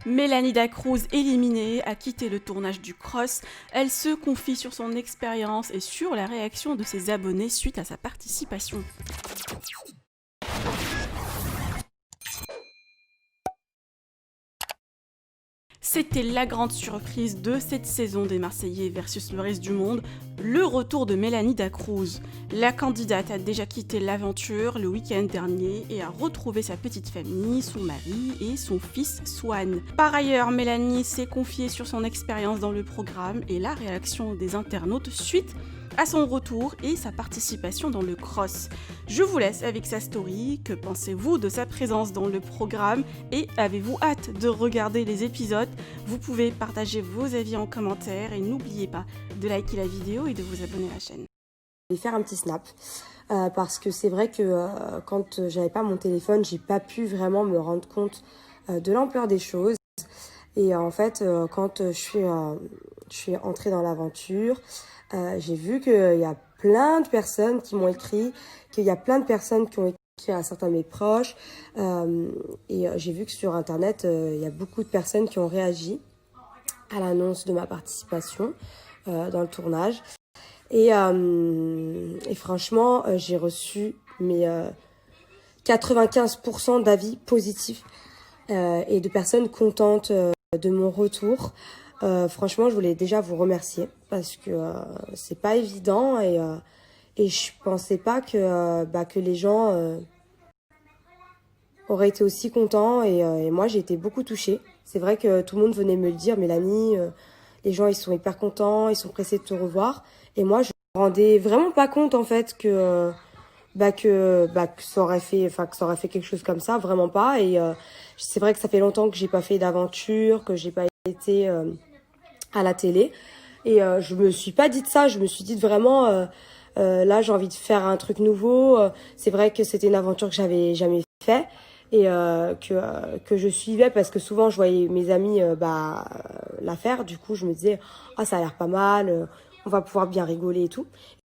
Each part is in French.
Mélanie Dacruz, éliminée, a quitté le tournage du Cross. Elle se confie sur son expérience et sur la réaction de ses abonnés suite à sa participation. C'était la grande surprise de cette saison des Marseillais versus le reste du monde, le retour de Mélanie Dacruz. La candidate a déjà quitté l'aventure le week-end dernier et a retrouvé sa petite famille, son mari et son fils Swan. Par ailleurs, Mélanie s'est confiée sur son expérience dans le programme et la réaction des internautes suite à son retour et sa participation dans le cross. Je vous laisse avec sa story. Que pensez-vous de sa présence dans le programme et avez-vous hâte de regarder les épisodes? Vous pouvez partager vos avis en commentaire et n'oubliez pas de liker la vidéo et de vous abonner à la chaîne. Je vais faire un petit snap parce que c'est vrai que quand j'avais pas mon téléphone, j'ai pas pu vraiment me rendre compte de l'ampleur des choses. Et en fait, quand je suis entrée dans l'aventure, j'ai vu qu'il y a plein de personnes qui m'ont écrit, qu'il y a plein de personnes qui ont écrit à certains de mes proches. Et j'ai vu que sur Internet, il y a beaucoup de personnes qui ont réagi à l'annonce de ma participation dans le tournage. Et franchement, j'ai reçu mes 95% d'avis positifs et de personnes contentes de mon retour. Franchement, je voulais déjà vous remercier parce que c'est pas évident et je pensais pas que les gens auraient été aussi contents et moi j'ai été beaucoup touchée. C'est vrai que tout le monde venait me le dire, Mélanie, les gens ils sont hyper contents, ils sont pressés de te revoir et moi je me rendais vraiment pas compte en fait que ça aurait fait quelque chose comme ça, vraiment pas. Et c'est vrai que ça fait longtemps que j'ai pas fait d'aventure, que j'ai pas été à la télé. Et je me suis pas dit de ça, je me suis dit vraiment là j'ai envie de faire un truc nouveau. C'est vrai que c'était une aventure que j'avais jamais fait et que je suivais parce que souvent je voyais mes amis la faire. Du coup je me disais ah ça a l'air pas mal, on va pouvoir bien rigoler et tout.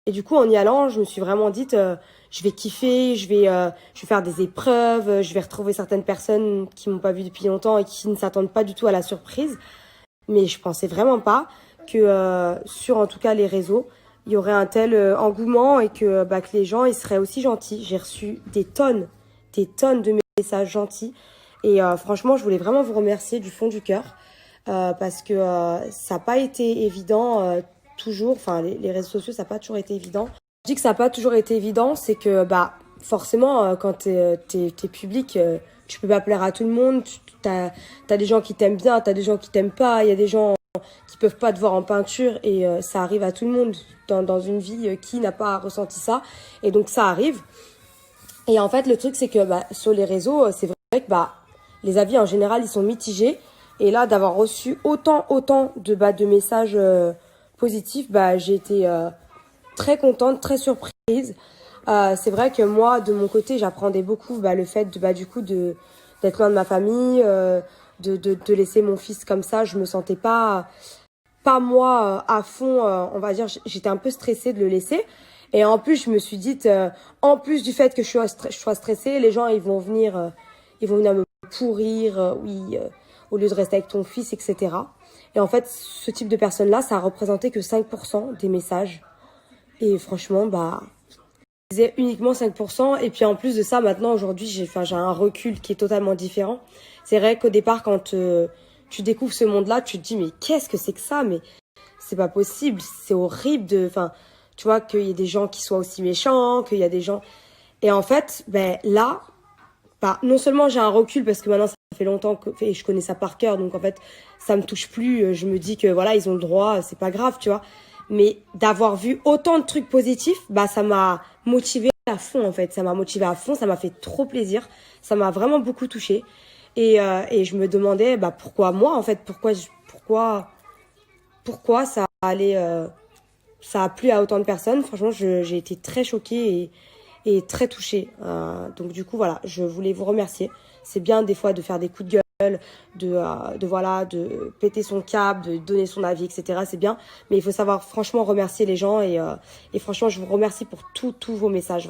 Et du coup, en y allant, je me suis vraiment dit, je vais kiffer, je vais faire des épreuves, je vais retrouver certaines personnes qui m'ont pas vu depuis longtemps et qui ne s'attendent pas du tout à la surprise. Mais je pensais vraiment pas que sur, en tout cas, les réseaux, il y aurait un tel engouement et que les gens, ils seraient aussi gentils. J'ai reçu des tonnes de messages gentils. Et franchement, je voulais vraiment vous remercier du fond du cœur parce que ça n'a pas été évident toujours, enfin les réseaux sociaux ça n'a pas toujours été évident. Je dis que ça n'a pas toujours été évident, c'est que forcément quand t'es public, tu peux pas plaire à tout le monde, t'as des gens qui t'aiment bien, t'as des gens qui t'aiment pas, il y a des gens qui peuvent pas te voir en peinture et ça arrive à tout le monde dans une vie qui n'a pas ressenti ça et donc ça arrive. Et en fait le truc c'est que sur les réseaux c'est vrai que les avis en général ils sont mitigés et là d'avoir reçu autant de messages positif, j'ai été très contente, très surprise. C'est vrai que moi, de mon côté, j'appréhendais beaucoup le fait d'être loin de ma famille, de laisser mon fils comme ça. Je me sentais pas moi à fond, on va dire, j'étais un peu stressée de le laisser. Et en plus, je me suis dit, en plus du fait que je sois stressée, les gens ils vont venir me pourrir, au lieu de rester avec ton fils, etc. Et en fait, ce type de personnes-là, ça a représenté que 5% des messages. Et franchement, je disais uniquement 5%. Et puis en plus de ça, maintenant, aujourd'hui, j'ai un recul qui est totalement différent. C'est vrai qu'au départ, quand tu découvres ce monde-là, tu te dis, mais qu'est-ce que c'est que ça? Mais c'est pas possible, c'est horrible tu vois, qu'il y ait des gens qui soient aussi méchants, qu'il y a des gens... Et en fait, là, non seulement j'ai un recul parce que maintenant ça fait longtemps que et je connais ça par cœur, donc en fait ça me touche plus, je me dis que voilà ils ont le droit, c'est pas grave, tu vois, mais d'avoir vu autant de trucs positifs, ça m'a motivé à fond en fait, ça m'a motivé à fond, ça m'a fait trop plaisir, ça m'a vraiment beaucoup touchée et je me demandais pourquoi moi en fait, pourquoi ça allait ça a plu à autant de personnes. Franchement j'ai été très choquée et très touchée. Donc du coup voilà, je voulais vous remercier. C'est bien des fois de faire des coups de gueule, de péter son câble, de donner son avis, etc. C'est bien, mais il faut savoir franchement remercier les gens et franchement je vous remercie pour tous vos messages.